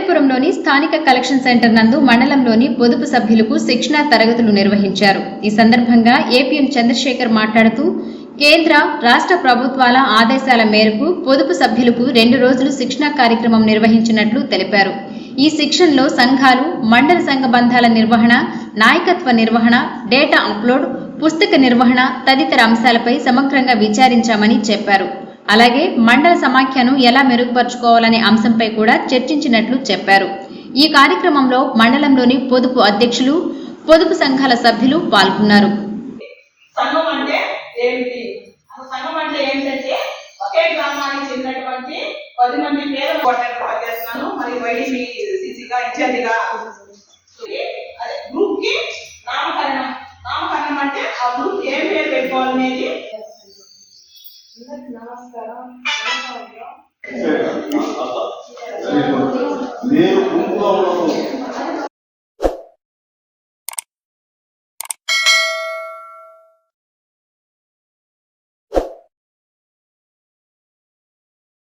పెద్దపురంలోని స్థానిక collection centre నందు మండలంలోని పొదుపు సభ్యులకు శిక్షణా తరగతులు నిర్వహించారు. ఈ సందర్భంగా ఏపీఎం చంద్రశేఖర్ మాట్లాడుతూ కేంద్ర రాష్ట్ర ప్రభుత్వాల ఆదేశాల మేరకు పొదుపు సభ్యులకు 2 రోజులు శిక్షణా కార్యక్రమం నిర్వహించినట్లు తెలిపారు. ఈ శిక్షణలో సంఘాలు, మండల సంఘ బంధాల నిర్వహణ, నాయకత్వ నిర్వహణ, డేటా అప్లోడ్, పుస్తక నిర్వహణ తదితర అంశాలపై సమగ్రంగా విచారించామని చెప్పారు. అలాగే మండల సమాఖ్యను ఎలా మెరుగుపరుచుకోవాలనే అంశంపై కూడా చర్చించినట్లు చెప్పారు. ఈ కార్యక్రమంలో మండలంలోని పొదుపు అధ్యక్షులు, పొదుపు సంఘాల సభ్యులు పాల్గొన్నారు. సంఘం అంటే ఏంటి? సంఘం అంటే ఏంటంటే ఒకే గ్రామానికి చెందినటువంటి 10 మంది పేరు చేస్తున్నాను. మరి వైడీపీసీసీగా ఇన్ఛార్జిగా అదే గ్రూప్ కి నామకరణం అంటే ఆ గ్రూప్ ఏం పేరు పెట్టుకోవాలనేది. నమస్కారం.